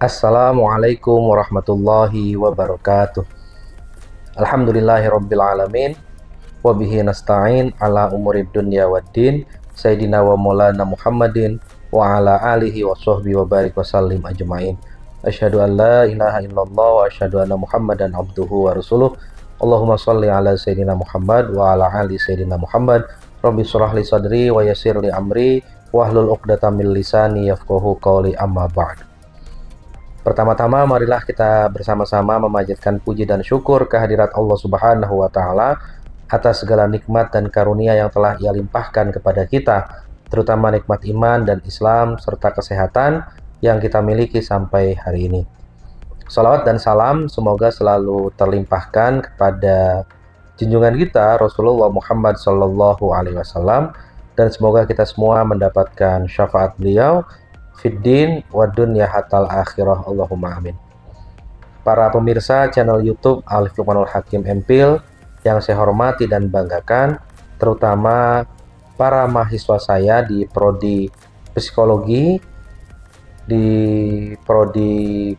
Assalamualaikum warahmatullahi wabarakatuh. Alhamdulillahirabbil alamin wa bihi nasta'in ala umurid dunya waddin. Sayyidina wa maulana Muhammadin wa ala alihi wa sahbihi wa barik wa sallim ajmain. Asyhadu an la ilaha illallah wa asyhadu anna Muhammadan abduhu wa rasuluh. Allahumma shalli ala sayyidina Muhammad wa ala ali sayyidina Muhammad. Rabbi shrah li sadri wa yassir li amri wahlul 'uqdatam min lisani yafqahu qawli, amma ba'd. Pertama-tama marilah kita bersama-sama memanjatkan puji dan syukur kehadirat Allah Subhanahu wa taala atas segala nikmat dan karunia yang telah Ia limpahkan kepada kita, terutama nikmat iman dan Islam serta kesehatan yang kita miliki sampai hari ini. Salawat dan salam semoga selalu terlimpahkan kepada junjungan kita Rasulullah Muhammad Sallallahu Alaihi Wasallam, dan semoga kita semua mendapatkan syafaat beliau fiddin wa dunya hatal akhirah, Allahumma amin. Para pemirsa channel YouTube Alif Lukmanul Hakim Empil yang saya hormati dan banggakan, terutama para mahasiswa saya di prodi psikologi. Di prodi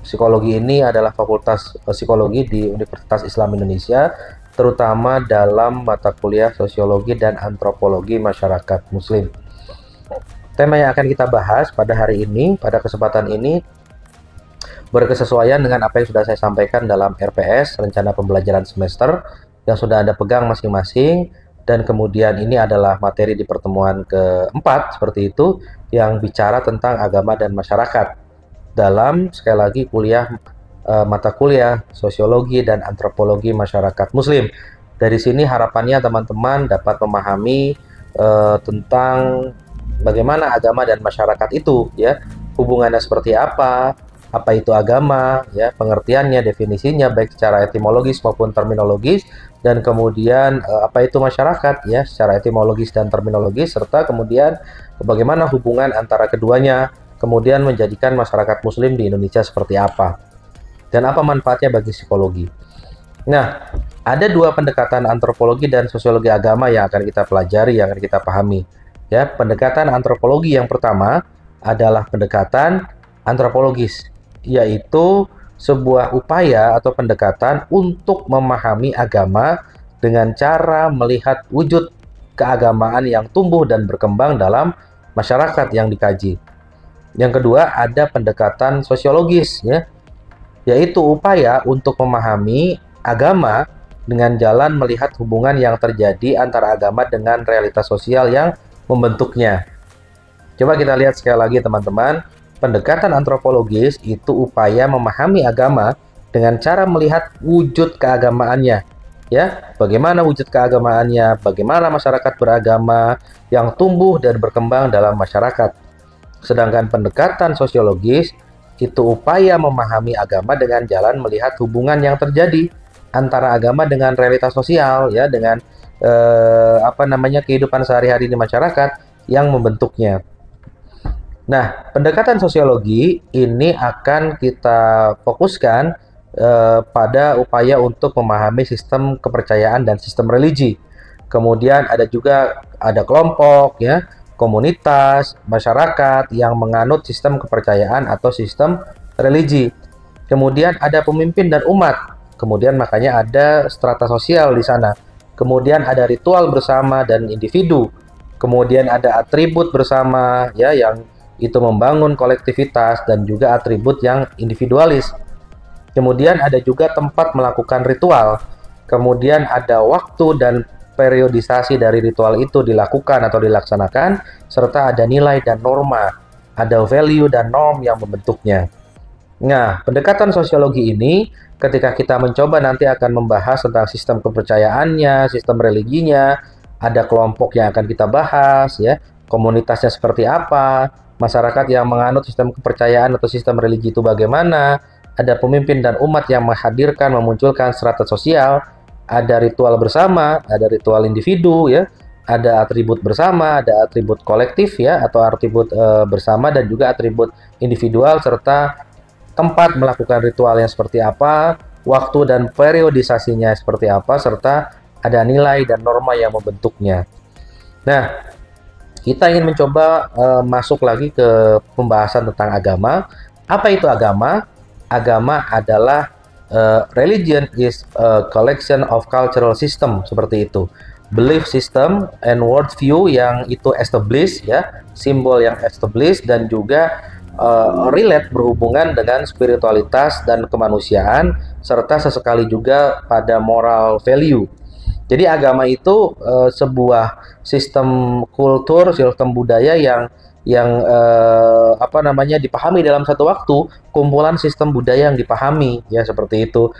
psikologi ini adalah Fakultas Psikologi di Universitas Islam Indonesia, terutama dalam mata kuliah Sosiologi dan Antropologi Masyarakat Muslim. Tema yang akan kita bahas pada hari ini, pada kesempatan ini, berkesesuaian dengan apa yang sudah saya sampaikan dalam RPS, Rencana Pembelajaran Semester, yang sudah Anda pegang masing-masing, dan kemudian ini adalah materi di pertemuan keempat, seperti itu, yang bicara tentang agama dan masyarakat, dalam, sekali lagi, mata kuliah Sosiologi dan Antropologi Masyarakat Muslim. Dari sini harapannya teman-teman dapat memahami tentang bagaimana agama dan masyarakat itu, ya, hubungannya seperti apa itu agama, ya, pengertiannya, definisinya, baik secara etimologis maupun terminologis, dan kemudian apa itu masyarakat, ya, secara etimologis dan terminologis, serta kemudian bagaimana hubungan antara keduanya, kemudian menjadikan masyarakat Muslim di Indonesia seperti apa, dan apa manfaatnya bagi psikologi. Nah, ada dua pendekatan antropologi dan sosiologi agama yang akan kita pelajari, yang akan kita pahami. Ya, pendekatan antropologi yang pertama adalah pendekatan antropologis, yaitu sebuah upaya atau pendekatan untuk memahami agama dengan cara melihat wujud keagamaan yang tumbuh dan berkembang dalam masyarakat yang dikaji. Yang kedua, ada pendekatan sosiologis, ya, yaitu upaya untuk memahami agama dengan jalan melihat hubungan yang terjadi antara agama dengan realitas sosial yang membentuknya. Coba kita lihat sekali lagi teman-teman, pendekatan antropologis itu upaya memahami agama dengan cara melihat wujud keagamaannya, ya, bagaimana wujud keagamaannya, bagaimana masyarakat beragama yang tumbuh dan berkembang dalam masyarakat. Sedangkan pendekatan sosiologis itu upaya memahami agama dengan jalan melihat hubungan yang terjadi antara agama dengan realitas sosial, ya, dengan kehidupan sehari-hari di masyarakat yang membentuknya. Nah, pendekatan sosiologi ini akan kita fokuskan pada upaya untuk memahami sistem kepercayaan dan sistem religi. Kemudian ada kelompok, ya, komunitas, masyarakat yang menganut sistem kepercayaan atau sistem religi. Kemudian ada pemimpin dan umat. Kemudian makanya ada strata sosial di sana. Kemudian ada ritual bersama dan individu. Kemudian ada atribut bersama, ya, yang itu membangun kolektivitas, dan juga atribut yang individualis. Kemudian ada juga tempat melakukan ritual. Kemudian ada waktu dan periodisasi dari ritual itu dilakukan atau dilaksanakan, serta ada nilai dan norma, ada value dan norm yang membentuknya. Nah, pendekatan sosiologi ini ketika kita mencoba nanti akan membahas tentang sistem kepercayaannya, sistem religinya, ada kelompok yang akan kita bahas, ya, komunitasnya seperti apa, masyarakat yang menganut sistem kepercayaan atau sistem religi itu bagaimana, ada pemimpin dan umat yang menghadirkan, memunculkan strata sosial, ada ritual bersama, ada ritual individu, ya, ada atribut bersama, ada atribut kolektif, ya, atau atribut bersama, dan juga atribut individual, serta tempat melakukan ritualnya seperti apa, waktu dan periodisasinya seperti apa, serta ada nilai dan norma yang membentuknya. Nah, kita ingin mencoba masuk lagi ke pembahasan tentang agama, Apa itu agama? Agama adalah religion is a collection of cultural system, seperti itu. Belief system and worldview yang itu established, ya, simbol yang established, dan juga relate, berhubungan dengan spiritualitas dan kemanusiaan, serta sesekali juga pada moral value. Jadi agama itu sebuah sistem kultur, sistem budaya yang apa namanya, dipahami dalam satu waktu, kumpulan sistem budaya yang dipahami, ya, seperti itu.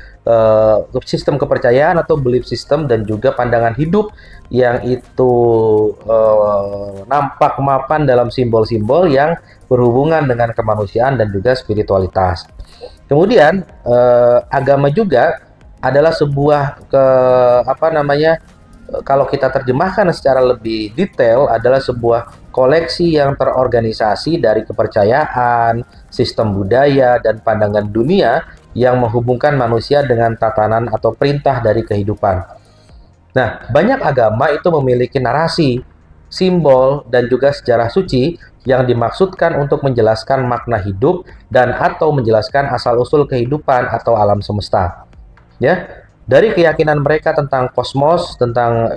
Sistem kepercayaan atau belief system, dan juga pandangan hidup yang itu nampak mapan dalam simbol-simbol yang berhubungan dengan kemanusiaan dan juga spiritualitas. Kemudian agama juga adalah sebuah apa namanya, kalau kita terjemahkan secara lebih detail, adalah sebuah koleksi yang terorganisasi dari kepercayaan, sistem budaya, dan pandangan dunia yang menghubungkan manusia dengan tatanan atau perintah dari kehidupan. Nah, banyak agama itu memiliki narasi, simbol, dan juga sejarah suci yang dimaksudkan untuk menjelaskan makna hidup dan atau menjelaskan asal-usul kehidupan atau alam semesta. Ya, dari keyakinan mereka tentang kosmos, tentang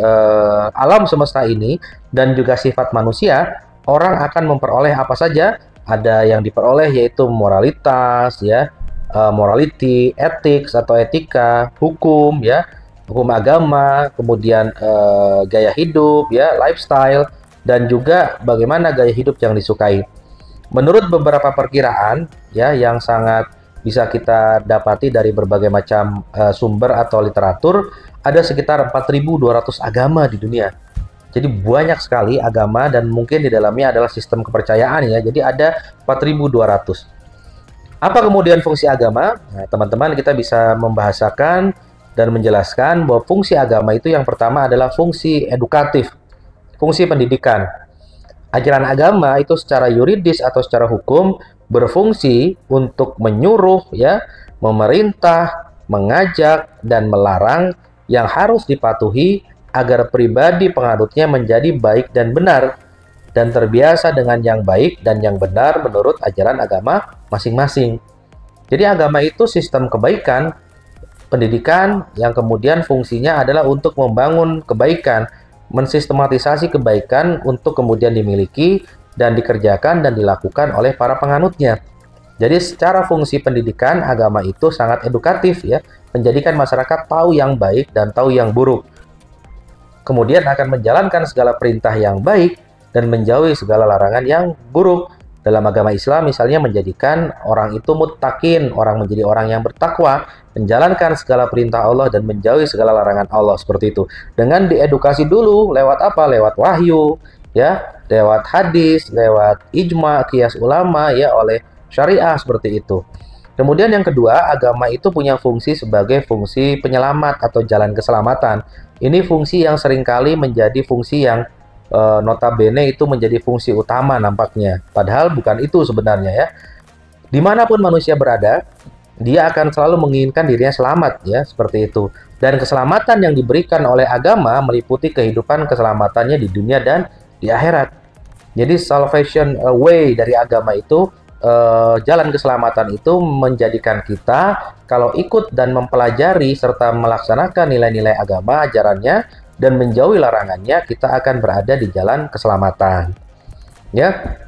alam semesta ini, dan juga sifat manusia, orang akan memperoleh apa saja. Ada yang diperoleh yaitu moralitas, ya, morality, ethics atau etika, hukum, ya, hukum agama, kemudian gaya hidup, ya, lifestyle, dan juga bagaimana gaya hidup yang disukai. Menurut beberapa perkiraan, ya, yang sangat bisa kita dapati dari berbagai macam sumber atau literatur, ada sekitar 4.200 agama di dunia. Jadi banyak sekali agama, dan mungkin di dalamnya adalah sistem kepercayaan, ya. Jadi ada 4.200. Apa kemudian fungsi agama? Nah, teman-teman, kita bisa membahasakan dan menjelaskan bahwa fungsi agama itu yang pertama adalah fungsi edukatif, fungsi pendidikan. Ajaran agama itu secara yuridis atau secara hukum berfungsi untuk menyuruh, ya, memerintah, mengajak, dan melarang yang harus dipatuhi agar pribadi penganutnya menjadi baik dan benar, dan terbiasa dengan yang baik dan yang benar menurut ajaran agama masing-masing. Jadi agama itu sistem kebaikan, pendidikan yang kemudian fungsinya adalah untuk membangun kebaikan, mensistematisasi kebaikan untuk kemudian dimiliki dan dikerjakan dan dilakukan oleh para penganutnya. Jadi secara fungsi pendidikan, agama itu sangat edukatif, ya, menjadikan masyarakat tahu yang baik dan tahu yang buruk. Kemudian akan menjalankan segala perintah yang baik dan menjauhi segala larangan yang buruk. Dalam agama Islam misalnya menjadikan orang itu muttaqin, orang menjadi orang yang bertakwa, menjalankan segala perintah Allah dan menjauhi segala larangan Allah, seperti itu. Dengan diedukasi dulu lewat apa? Lewat wahyu, ya, lewat hadis, lewat ijma, qiyas ulama, ya, oleh syariah, seperti itu. Kemudian yang kedua, agama itu punya fungsi sebagai fungsi penyelamat atau jalan keselamatan. Ini fungsi yang seringkali menjadi fungsi yang notabene itu menjadi fungsi utama nampaknya. Padahal bukan itu sebenarnya, ya. Dimanapun manusia berada, dia akan selalu menginginkan dirinya selamat, ya, seperti itu. Dan keselamatan yang diberikan oleh agama meliputi kehidupan keselamatannya di dunia dan di akhirat. Jadi salvation way dari agama itu, jalan keselamatan itu menjadikan kita kalau ikut dan mempelajari serta melaksanakan nilai-nilai agama, ajarannya, dan menjauhi larangannya, kita akan berada di jalan keselamatan. Ya,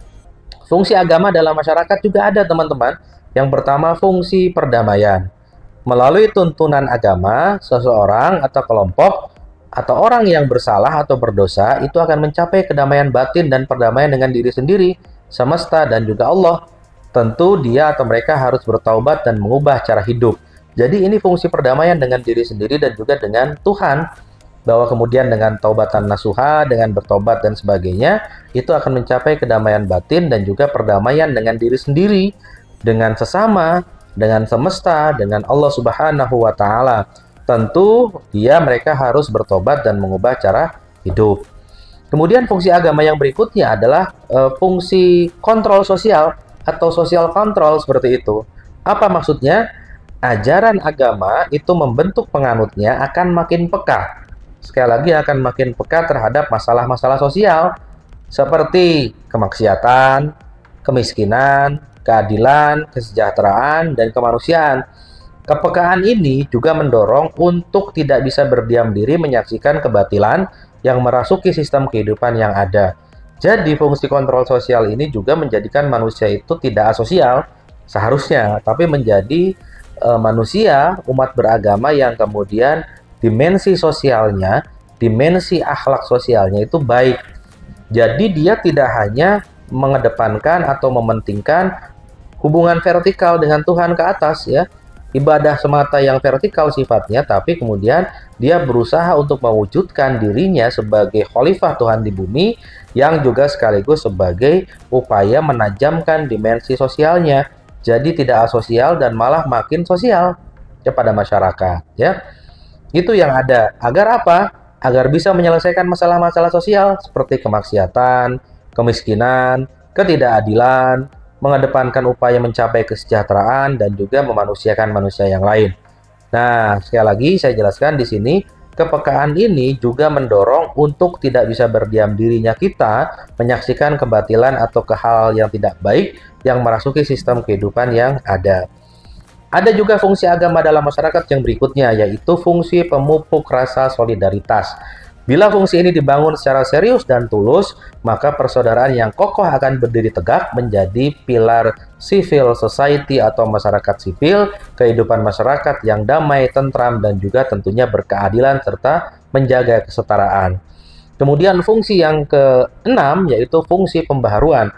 fungsi agama dalam masyarakat juga ada, teman-teman. Yang pertama, fungsi perdamaian. Melalui tuntunan agama, seseorang atau kelompok atau orang yang bersalah atau berdosa itu akan mencapai kedamaian batin dan perdamaian dengan diri sendiri, semesta, dan juga Allah. Tentu dia atau mereka harus bertaubat dan mengubah cara hidup. Jadi ini fungsi perdamaian dengan diri sendiri dan juga dengan Tuhan. Bahwa kemudian dengan taubatan nasuha, dengan bertobat dan sebagainya, itu akan mencapai kedamaian batin dan juga perdamaian dengan diri sendiri, dengan sesama, dengan semesta, dengan Allah Subhanahu wa Ta'ala. Tentu mereka harus bertobat dan mengubah cara hidup. Kemudian fungsi agama yang berikutnya adalah fungsi kontrol sosial atau social control, seperti itu. Apa maksudnya? Ajaran agama itu membentuk penganutnya akan makin peka. Sekali lagi, akan makin peka terhadap masalah-masalah sosial seperti kemaksiatan, kemiskinan, keadilan, kesejahteraan, dan kemanusiaan. Kepekaan ini juga mendorong untuk tidak bisa berdiam diri menyaksikan kebatilan yang merasuki sistem kehidupan yang ada. Jadi fungsi kontrol sosial ini juga menjadikan manusia itu tidak asosial seharusnya, tapi menjadi manusia, umat beragama yang kemudian dimensi sosialnya, dimensi akhlak sosialnya itu baik. Jadi dia tidak hanya mengedepankan atau mementingkan hubungan vertikal dengan Tuhan ke atas ya, ibadah semata yang vertikal sifatnya, tapi kemudian dia berusaha untuk mewujudkan dirinya sebagai khalifah Tuhan di bumi yang juga sekaligus sebagai upaya menajamkan dimensi sosialnya. Jadi tidak asosial dan malah makin sosial kepada masyarakat ya. Itu yang ada. Agar apa? Agar bisa menyelesaikan masalah-masalah sosial seperti kemaksiatan, kemiskinan, ketidakadilan, mengedepankan upaya mencapai kesejahteraan dan juga memanusiakan manusia yang lain. Nah, sekali lagi saya jelaskan di sini, kepekaan ini juga mendorong untuk tidak bisa berdiam dirinya kita menyaksikan kebatilan atau hal yang tidak baik yang merasuki sistem kehidupan yang ada. Ada juga fungsi agama dalam masyarakat yang berikutnya, yaitu fungsi pemupuk rasa solidaritas. Bila fungsi ini dibangun secara serius dan tulus, maka persaudaraan yang kokoh akan berdiri tegak menjadi pilar civil society atau masyarakat sipil, kehidupan masyarakat yang damai, tentram, dan juga tentunya berkeadilan serta menjaga kesetaraan. Kemudian fungsi yang keenam yaitu fungsi pembaharuan.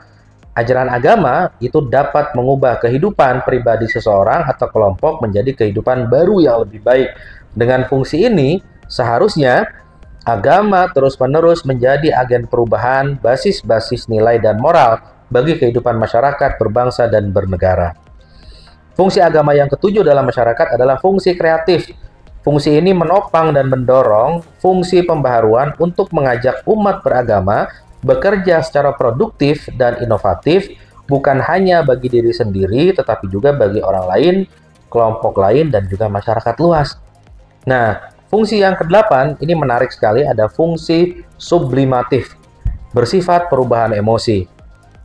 Ajaran agama itu dapat mengubah kehidupan pribadi seseorang atau kelompok menjadi kehidupan baru yang lebih baik. Dengan fungsi ini, seharusnya agama terus-menerus menjadi agen perubahan, basis-basis nilai dan moral bagi kehidupan masyarakat, berbangsa, dan bernegara. Fungsi agama yang ketujuh dalam masyarakat adalah fungsi kreatif. Fungsi ini menopang dan mendorong fungsi pembaharuan untuk mengajak umat beragama bekerja secara produktif dan inovatif, bukan hanya bagi diri sendiri, tetapi juga bagi orang lain, kelompok lain, dan juga masyarakat luas. Nah, fungsi yang ke-8 ini menarik sekali, ada fungsi sublimatif, bersifat perubahan emosi.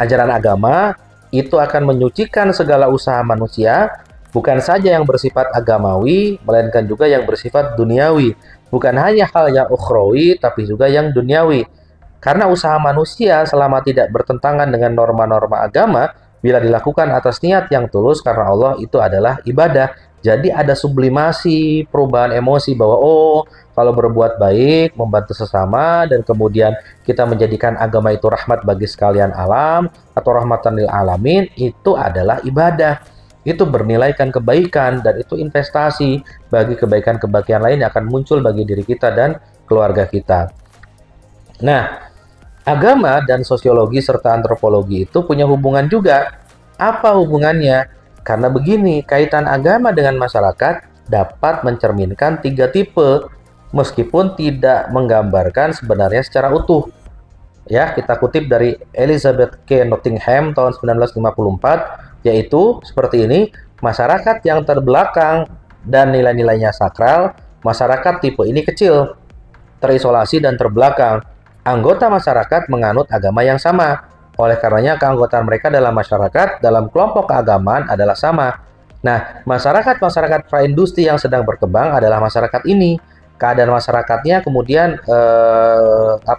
Ajaran agama itu akan menyucikan segala usaha manusia, bukan saja yang bersifat agamawi, melainkan juga yang bersifat duniawi. Bukan hanya hal yang ukhrawi, tapi juga yang duniawi. Karena usaha manusia selama tidak bertentangan dengan norma-norma agama, bila dilakukan atas niat yang tulus karena Allah, itu adalah ibadah. Jadi ada sublimasi, perubahan emosi bahwa kalau berbuat baik, membantu sesama, dan kemudian kita menjadikan agama itu rahmat bagi sekalian alam, atau rahmatan lil alamin, itu adalah ibadah. Itu bernilaikan kebaikan, dan itu investasi bagi kebaikan-kebaikan lain yang akan muncul bagi diri kita dan keluarga kita. Nah, agama dan sosiologi serta antropologi itu punya hubungan juga. Apa hubungannya? Karena begini, kaitan agama dengan masyarakat dapat mencerminkan 3 tipe, meskipun tidak menggambarkan sebenarnya secara utuh. Ya, kita kutip dari Elizabeth K. Nottingham tahun 1954, yaitu seperti ini, masyarakat yang terbelakang dan nilai-nilainya sakral, masyarakat tipe ini kecil, terisolasi dan terbelakang. Anggota masyarakat menganut agama yang sama. Oleh karenanya, keanggotaan mereka dalam masyarakat, dalam kelompok keagamaan adalah sama. Nah, masyarakat-masyarakat praindustri yang sedang berkembang adalah masyarakat ini. Keadaan masyarakatnya kemudian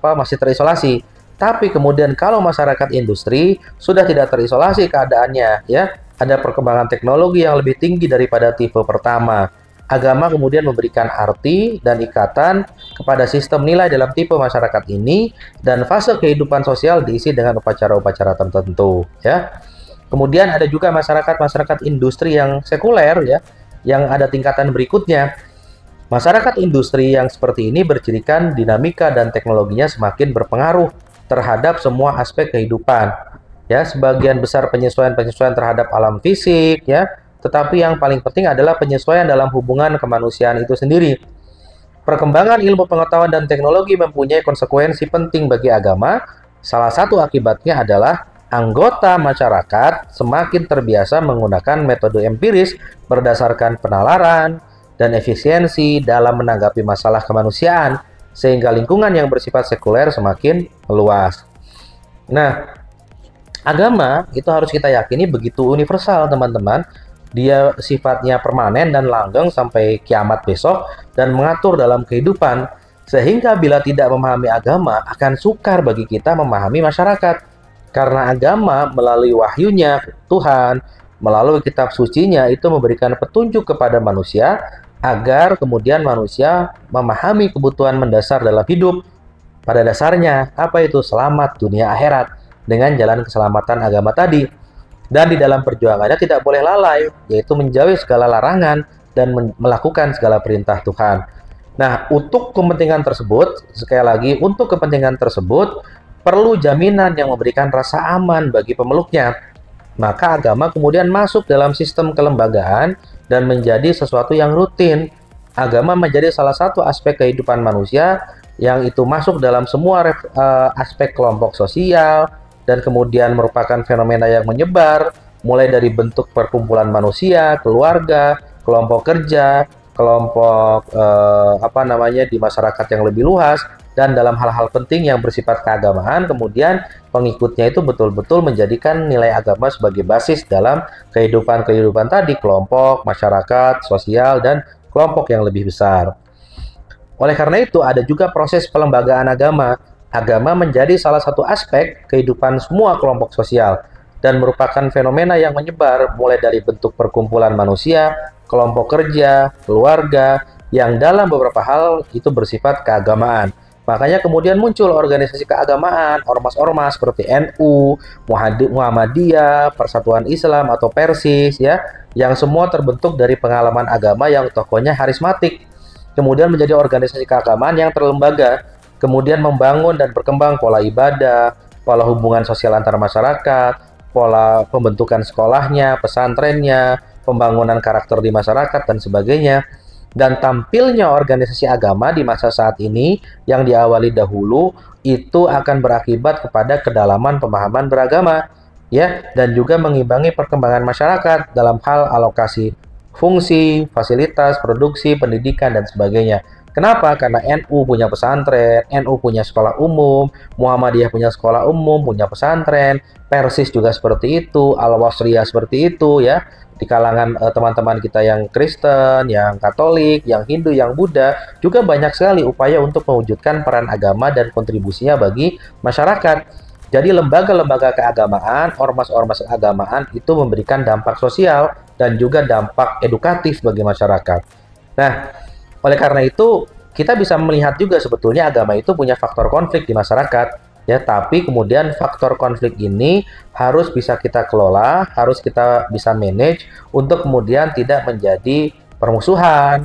masih terisolasi. Tapi kemudian kalau masyarakat industri sudah tidak terisolasi keadaannya, ya, ada perkembangan teknologi yang lebih tinggi daripada tipe pertama. Agama kemudian memberikan arti dan ikatan kepada sistem nilai dalam tipe masyarakat ini, dan fase kehidupan sosial diisi dengan upacara-upacara tertentu, ya. Kemudian ada juga masyarakat-masyarakat industri yang sekuler, ya, yang ada tingkatan berikutnya. Masyarakat industri yang seperti ini bercirikan dinamika dan teknologinya semakin berpengaruh terhadap semua aspek kehidupan. Ya, sebagian besar penyesuaian-penyesuaian terhadap alam fisik, ya. Tetapi yang paling penting adalah penyesuaian dalam hubungan kemanusiaan itu sendiri. Perkembangan ilmu pengetahuan dan teknologi mempunyai konsekuensi penting bagi agama. Salah satu akibatnya adalah anggota masyarakat semakin terbiasa menggunakan metode empiris berdasarkan penalaran dan efisiensi dalam menanggapi masalah kemanusiaan, sehingga lingkungan yang bersifat sekuler semakin meluas. Nah, Agama itu harus kita yakini begitu universal, teman-teman. Dia sifatnya permanen dan langgeng sampai kiamat besok dan mengatur dalam kehidupan. Sehingga bila tidak memahami agama, akan sukar bagi kita memahami masyarakat. Karena agama melalui wahyunya Tuhan, melalui kitab sucinya itu memberikan petunjuk kepada manusia agar kemudian manusia memahami kebutuhan mendasar dalam hidup. Pada dasarnya, apa itu? Selamat dunia akhirat dengan jalan keselamatan agama tadi. Dan di dalam perjuangannya tidak boleh lalai, yaitu menjauhi segala larangan dan melakukan segala perintah Tuhan. Nah, untuk kepentingan tersebut, sekali lagi, untuk kepentingan tersebut, perlu jaminan yang memberikan rasa aman bagi pemeluknya. Maka agama kemudian masuk dalam sistem kelembagaan dan menjadi sesuatu yang rutin. Agama menjadi salah satu aspek kehidupan manusia yang itu masuk dalam semua aspek kelompok sosial, dan kemudian merupakan fenomena yang menyebar, mulai dari bentuk perkumpulan manusia, keluarga, kelompok kerja, kelompok di masyarakat yang lebih luas, dan dalam hal-hal penting yang bersifat keagamaan, kemudian pengikutnya itu betul-betul menjadikan nilai agama sebagai basis dalam kehidupan tadi, kelompok, masyarakat, sosial, dan kelompok yang lebih besar. Oleh karena itu, ada juga proses pelembagaan agama. Agama menjadi salah satu aspek kehidupan semua kelompok sosial dan merupakan fenomena yang menyebar mulai dari bentuk perkumpulan manusia, kelompok kerja, keluarga, yang dalam beberapa hal itu bersifat keagamaan. Makanya kemudian muncul organisasi keagamaan, ormas-ormas seperti NU, Muhammadiyah, Persatuan Islam atau Persis, ya, yang semua terbentuk dari pengalaman agama yang tokohnya harismatik. Kemudian menjadi organisasi keagamaan yang terlembaga, kemudian membangun dan berkembang pola ibadah, pola hubungan sosial antar masyarakat, pola pembentukan sekolahnya, pesantrennya, pembangunan karakter di masyarakat, dan sebagainya. Dan tampilnya organisasi agama di masa saat ini yang diawali dahulu itu akan berakibat kepada kedalaman pemahaman beragama, ya, dan juga mengimbangi perkembangan masyarakat dalam hal alokasi fungsi, fasilitas, produksi, pendidikan, dan sebagainya. Kenapa? Karena NU punya pesantren, NU punya sekolah umum, Muhammadiyah punya sekolah umum, punya pesantren, Persis juga seperti itu, Al-Wasriyah seperti itu, ya. Di kalangan teman-teman kita yang Kristen, yang Katolik, yang Hindu, yang Buddha, juga banyak sekali upaya untuk mewujudkan peran agama dan kontribusinya bagi masyarakat. Jadi lembaga-lembaga keagamaan, ormas-ormas keagamaan itu memberikan dampak sosial dan juga dampak edukatif bagi masyarakat. Nah, oleh karena itu, kita bisa melihat juga sebetulnya agama itu punya faktor konflik di masyarakat, ya. Tapi kemudian faktor konflik ini harus bisa kita kelola, harus kita bisa manage untuk kemudian tidak menjadi permusuhan.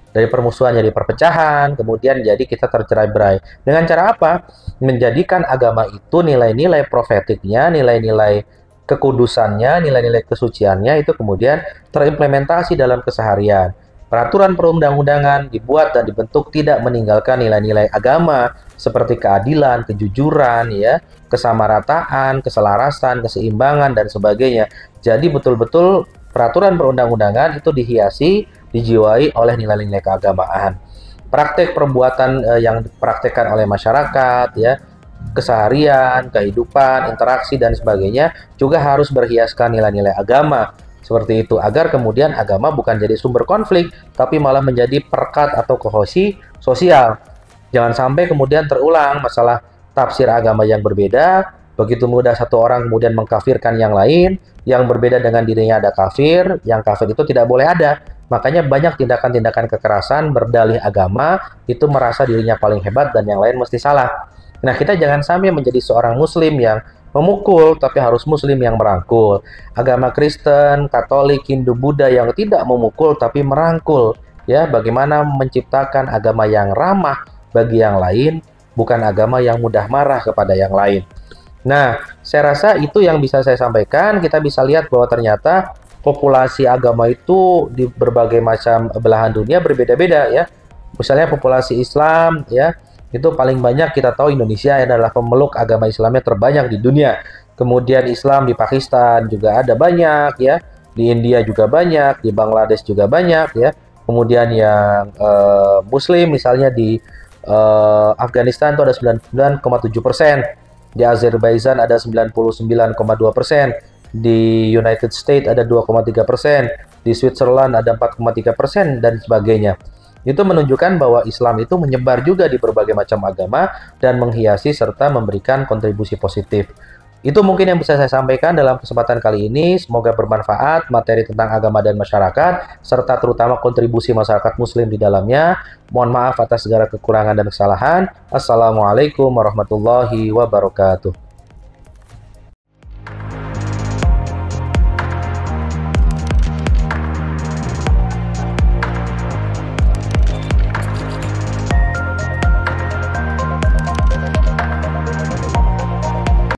Dari permusuhan jadi perpecahan, kemudian jadi kita tercerai-berai. Dengan cara apa? Menjadikan agama itu nilai-nilai profetiknya, nilai-nilai kekudusannya, nilai-nilai kesuciannya itu kemudian terimplementasi dalam keseharian. Peraturan perundang-undangan dibuat dan dibentuk tidak meninggalkan nilai-nilai agama seperti keadilan, kejujuran, ya, kesamarataan, keselarasan, keseimbangan, dan sebagainya. Jadi betul-betul peraturan perundang-undangan itu dihiasi, dijiwai oleh nilai-nilai keagamaan. Praktek perbuatan yang dipraktekkan oleh masyarakat, ya, keseharian, kehidupan, interaksi, dan sebagainya juga harus berhiaskan nilai-nilai agama. Seperti itu, agar kemudian agama bukan jadi sumber konflik, tapi malah menjadi perkat atau kohesi sosial. Jangan sampai kemudian terulang masalah tafsir agama yang berbeda, begitu mudah satu orang kemudian mengkafirkan yang lain, yang berbeda dengan dirinya ada kafir, yang kafir itu tidak boleh ada. Makanya banyak tindakan-tindakan kekerasan berdalih agama, itu merasa dirinya paling hebat dan yang lain mesti salah. Nah, kita jangan sampai menjadi seorang muslim yang memukul, tapi harus muslim yang merangkul. Agama Kristen, Katolik, Hindu, Buddha yang tidak memukul tapi merangkul, ya, bagaimana menciptakan agama yang ramah bagi yang lain, bukan agama yang mudah marah kepada yang lain. Nah, saya rasa itu yang bisa saya sampaikan. Kita bisa lihat bahwa ternyata populasi agama itu di berbagai macam belahan dunia berbeda-beda, ya. Misalnya populasi Islam, ya, itu paling banyak kita tahu Indonesia adalah pemeluk agama Islamnya terbanyak di dunia. Kemudian Islam di Pakistan juga ada banyak, ya. Di India juga banyak, di Bangladesh juga banyak, ya. Kemudian yang Muslim misalnya di Afghanistan itu ada 99,7%. Di Azerbaijan ada 99,2%, di United States ada 2,3%, di Switzerland ada 4,3%, dan sebagainya. Itu menunjukkan bahwa Islam itu menyebar juga di berbagai macam agama dan menghiasi serta memberikan kontribusi positif. Itu mungkin yang bisa saya sampaikan dalam kesempatan kali ini. Semoga bermanfaat materi tentang agama dan masyarakat, serta terutama kontribusi masyarakat muslim di dalamnya. Mohon maaf atas segala kekurangan dan kesalahan. Assalamualaikum warahmatullahi wabarakatuh.